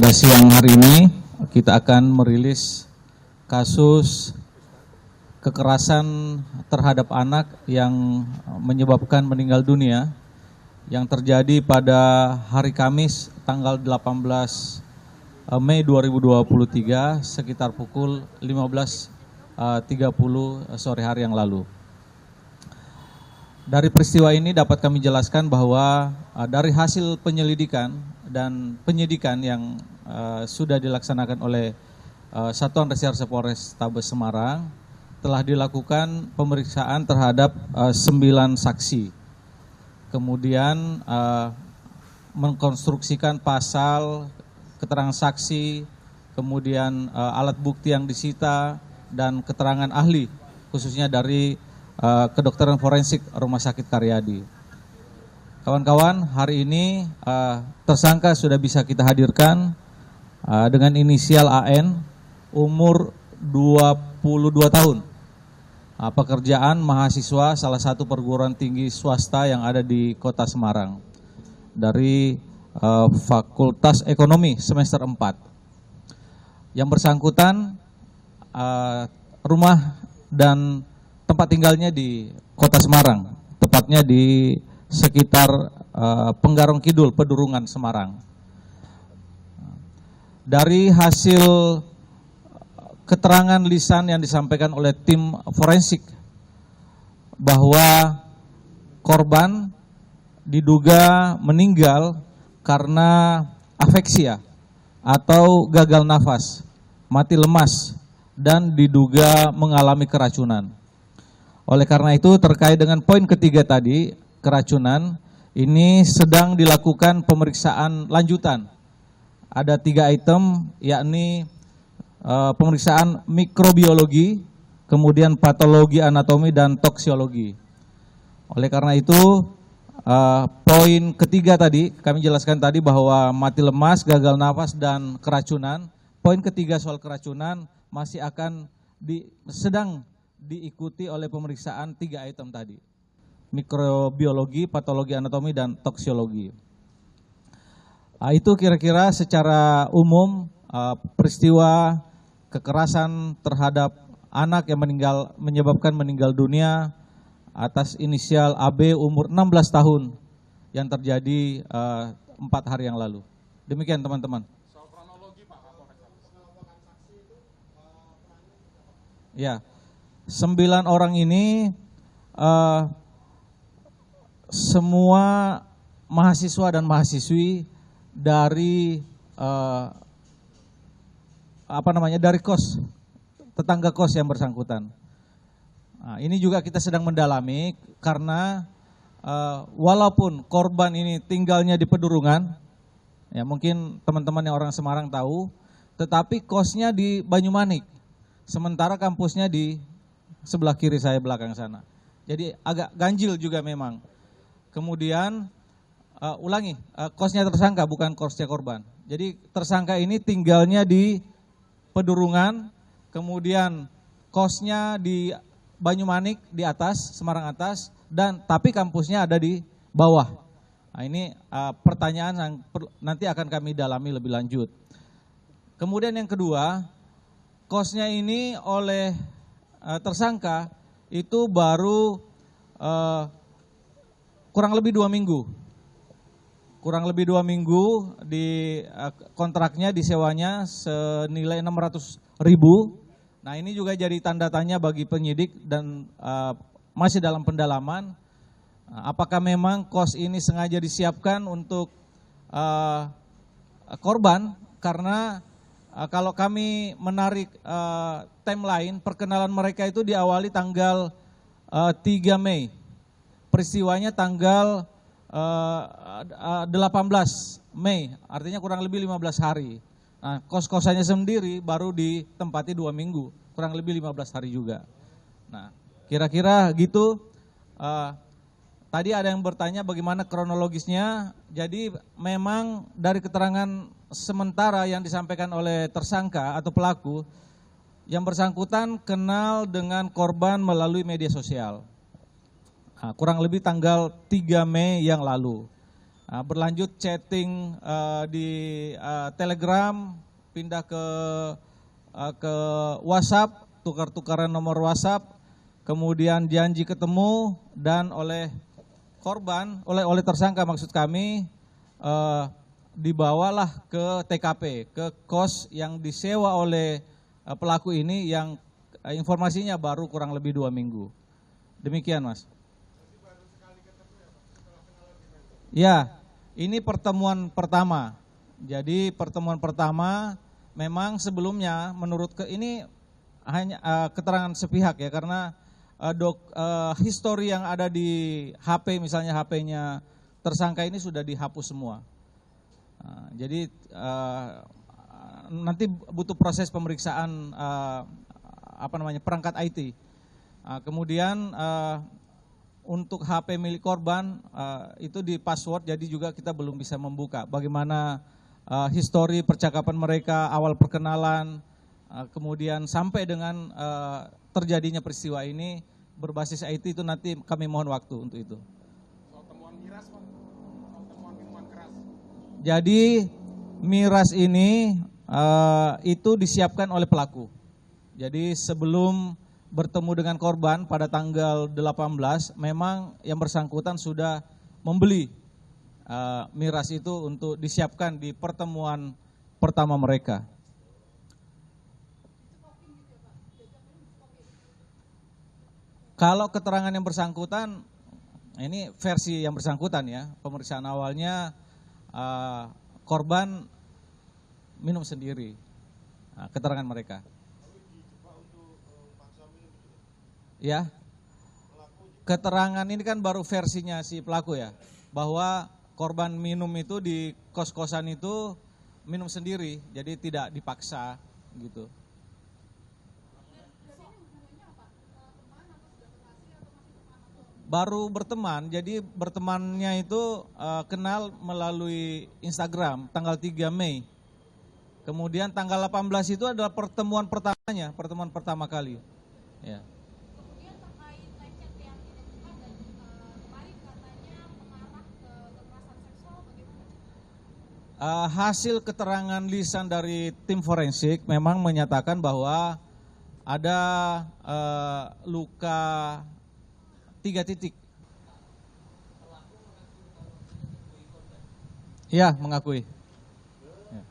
pada siang hari ini kita akan merilis kasus kekerasan terhadap anak yang menyebabkan meninggal dunia yang terjadi pada hari Kamis tanggal 18 Mei 2023 sekitar pukul 15.30 sore hari yang lalu. Dari peristiwa ini dapat kami jelaskan bahwa dari hasil penyelidikan dan penyidikan yang sudah dilaksanakan oleh Satuan Reserse Polres Tabes Semarang telah dilakukan pemeriksaan terhadap 9 saksi. Kemudian mengkonstruksikan pasal, keterangan saksi, kemudian alat bukti yang disita dan keterangan ahli khususnya dari kedokteran forensik Rumah Sakit Karyadi. Kawan-kawan, hari ini tersangka sudah bisa kita hadirkan dengan inisial AN, umur 22 tahun. Pekerjaan mahasiswa salah satu perguruan tinggi swasta yang ada di Kota Semarang dari Fakultas Ekonomi semester 4. Yang bersangkutan rumah dan tempat tinggalnya di Kota Semarang, tepatnya di sekitar Penggarong Kidul, Pedurungan, Semarang. Dari hasil keterangan lisan yang disampaikan oleh tim forensik bahwa korban diduga meninggal karena afeksia atau gagal nafas, mati lemas, dan diduga mengalami keracunan. Oleh karena itu terkait dengan poin ketiga tadi, keracunan, ini sedang dilakukan pemeriksaan lanjutan. Ada 3 item, yakni pemeriksaan mikrobiologi, kemudian patologi anatomi dan toksiologi. Oleh karena itu, poin ketiga tadi, kami jelaskan tadi bahwa mati lemas, gagal nafas, dan keracunan. Poin ketiga soal keracunan masih akan sedang diikuti oleh pemeriksaan 3 item tadi. Mikrobiologi, patologi anatomi, dan toksiologi. Itu kira-kira secara umum peristiwa kekerasan terhadap anak yang menyebabkan meninggal dunia atas inisial AB umur 16 tahun yang terjadi 4 hari yang lalu. Demikian teman-teman. Ya, 9 orang ini semua mahasiswa dan mahasiswi dari dari kos, tetangga kos yang bersangkutan. Nah, ini juga kita sedang mendalami karena walaupun korban ini tinggalnya di Pedurungan, ya mungkin teman-teman yang orang Semarang tahu, tetapi kosnya di Banyumanik, sementara kampusnya di sebelah kiri saya belakang sana. Jadi agak ganjil juga memang. Kemudian kosnya tersangka bukan kosnya korban. Jadi tersangka ini tinggalnya di Pedurungan, kemudian kosnya di Banyumanik di atas, Semarang atas, dan tapi kampusnya ada di bawah. Nah, ini pertanyaan yang nanti akan kami dalami lebih lanjut. Kemudian yang kedua, kosnya ini oleh tersangka itu baru kurang lebih 2 minggu. Kurang lebih 2 minggu di kontraknya, disewanya senilai 600.000. Nah, ini juga jadi tanda tanya bagi penyidik dan masih dalam pendalaman. Apakah memang kos ini sengaja disiapkan untuk korban? Karena kalau kami menarik timeline, perkenalan mereka itu diawali tanggal 3 Mei. Peristiwanya tanggal 18 Mei, artinya kurang lebih 15 hari. Nah, kos-kosannya sendiri baru ditempati 2 minggu, kurang lebih 15 hari juga. Nah, kira-kira gitu. Tadi ada yang bertanya bagaimana kronologisnya. Jadi memang dari keterangan sementara yang disampaikan oleh tersangka atau pelaku, yang bersangkutan kenal dengan korban melalui media sosial. Kurang lebih tanggal 3 Mei yang lalu. Berlanjut chatting di Telegram, pindah ke WhatsApp, tukar-tukaran nomor WhatsApp, kemudian janji ketemu, dan oleh korban, oleh tersangka maksud kami, dibawalah ke TKP, ke kos yang disewa oleh pelaku ini yang informasinya baru kurang lebih 2 minggu. Demikian, Mas. Ya, ini pertemuan pertama. Jadi pertemuan pertama memang sebelumnya menurut ini hanya keterangan sepihak ya, karena histori yang ada di HP, misalnya HP-nya tersangka ini sudah dihapus semua. Jadi nanti butuh proses pemeriksaan perangkat IT. Kemudian untuk HP milik korban itu di password, jadi juga kita belum bisa membuka bagaimana histori percakapan mereka, awal perkenalan, kemudian sampai dengan terjadinya peristiwa ini berbasis IT, itu nanti kami mohon waktu untuk itu. Soal temuan miras, Pak. Soal temuan minuman keras. Jadi miras ini itu disiapkan oleh pelaku. Jadi sebelum bertemu dengan korban pada tanggal 18, memang yang bersangkutan sudah membeli miras itu untuk disiapkan di pertemuan pertama mereka. Kalau keterangan yang bersangkutan, ini versi yang bersangkutan ya, pemeriksaan awalnya korban minum sendiri, keterangan mereka. Ya, keterangan ini kan baru versinya si pelaku ya, bahwa korban minum itu di kos-kosan itu minum sendiri, jadi tidak dipaksa gitu. Baru berteman, jadi bertemannya itu kenal melalui Instagram tanggal 3 Mei. Kemudian tanggal 18 itu adalah pertemuan pertamanya, pertemuan pertama kali. Ya. Hasil keterangan lisan dari tim forensik memang menyatakan bahwa ada luka 3 titik. Ya, mengakui. Ya.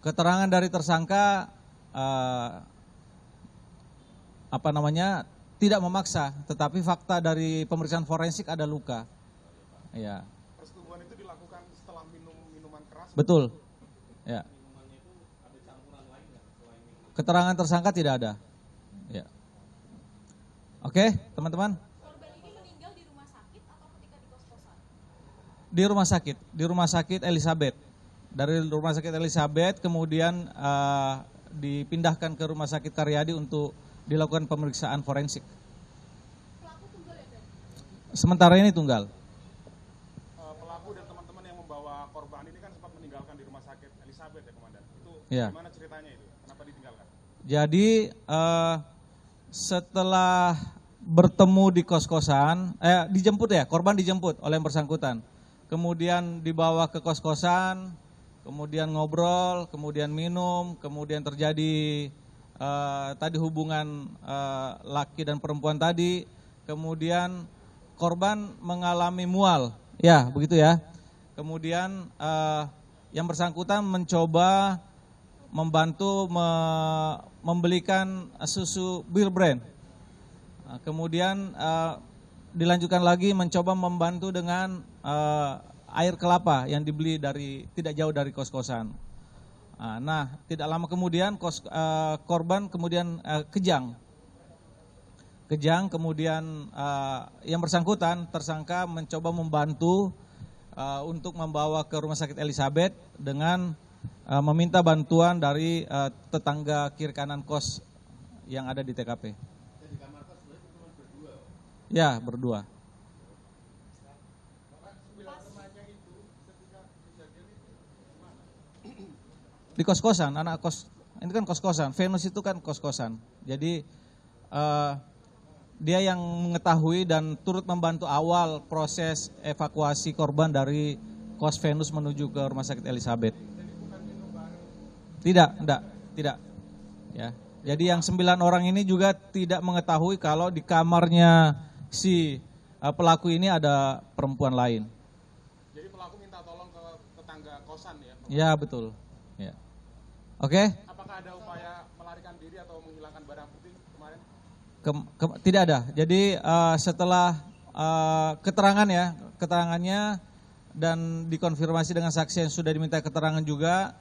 Keterangan dari tersangka tidak memaksa, tetapi fakta dari pemeriksaan forensik ada luka. Ya. Persetubuhan itu dilakukan setelah minum minuman keras. Betul. Ya. Keterangan tersangka tidak ada. Ya. Oke, teman-teman. Korban ini meninggal di rumah sakit atau ketika di kos-kosan? Di rumah sakit Elizabeth. Dari rumah sakit Elizabeth kemudian dipindahkan ke rumah sakit Karyadi untuk dilakukan pemeriksaan forensik. Pelaku tunggal ya, Dan? Sementara ini tunggal. Pelaku dan teman-teman yang membawa korban ini kan sempat meninggalkan di rumah sakit Elizabeth ya, Komandan. Itu Ya. gimana ceritanya itu? Kenapa ditinggalkan? Jadi setelah bertemu di kos-kosan, dijemput ya, korban dijemput oleh yang bersangkutan. Kemudian dibawa ke kos-kosan, kemudian ngobrol, kemudian minum, kemudian terjadi tadi hubungan laki dan perempuan tadi, kemudian korban mengalami mual, ya begitu ya. Kemudian yang bersangkutan mencoba membantu membelikan susu Bir Brand. Kemudian dilanjutkan lagi mencoba membantu dengan air kelapa yang dibeli tidak jauh dari kos-kosan. Nah, tidak lama kemudian korban kemudian kejang, kemudian yang bersangkutan tersangka mencoba membantu untuk membawa ke rumah sakit Elizabeth dengan meminta bantuan dari tetangga kiri kanan kos yang ada di TKP. Ya, berdua. Di kos-kosan, anak kos, ini kan kos-kosan, Venus itu kan kos-kosan. Jadi dia yang mengetahui dan turut membantu awal proses evakuasi korban dari Kos Venus menuju ke Rumah Sakit Elizabeth. Tidak. Ya. Jadi yang 9 orang ini juga tidak mengetahui kalau di kamarnya si pelaku ini ada perempuan lain. Jadi pelaku minta tolong ke tetangga kosan ya? Ya, betul. Ya. Oke? Apakah ada upaya melarikan diri atau menghilangkan barang bukti kemarin? Tidak ada. Jadi setelah keterangannya dan dikonfirmasi dengan saksi yang sudah diminta keterangan juga,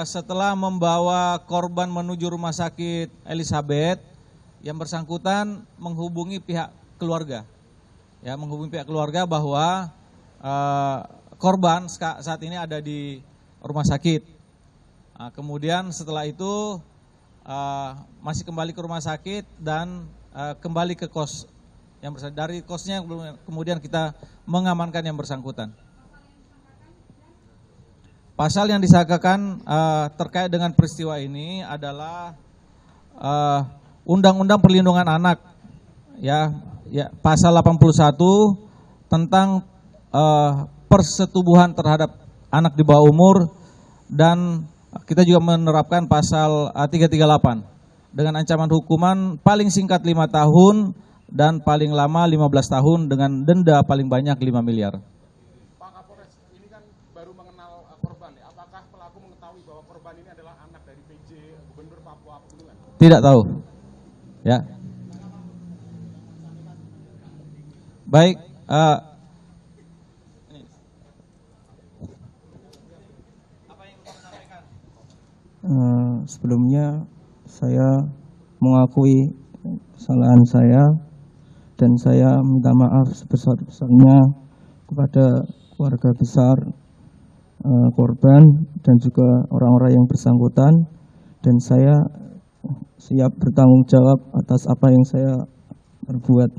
setelah membawa korban menuju Rumah Sakit Elizabeth, yang bersangkutan menghubungi pihak keluarga. Ya, menghubungi pihak keluarga bahwa korban saat ini ada di rumah sakit. Kemudian setelah itu masih kembali ke rumah sakit dan kembali ke kos yang bersangkutan. Dari kosnya kemudian kita mengamankan yang bersangkutan. Pasal yang disangkakan terkait dengan peristiwa ini adalah Undang-Undang Perlindungan Anak, ya pasal 81 tentang persetubuhan terhadap anak di bawah umur, dan kita juga menerapkan pasal 338 dengan ancaman hukuman paling singkat 5 tahun dan paling lama 15 tahun dengan denda paling banyak 5 miliar. Pak Kapolres, ini kan baru mengenal korban ya. Apakah pelaku mengetahui bahwa korban ini adalah anak dari PJ Gubernur Papua Pegunungan? Tidak tahu. Ya. Baik. Sebelumnya saya mengakui kesalahan saya dan saya minta maaf sebesar-besarnya kepada keluarga besar korban dan juga orang-orang yang bersangkutan, dan saya siap bertanggung jawab atas apa yang saya perbuat.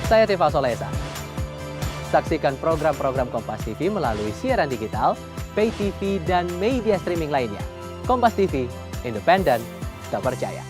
Saya Tifa Solesa. Saksikan program-program Kompas TV melalui siaran digital, pay TV, dan media streaming lainnya. Kompas TV, independen, terpercaya.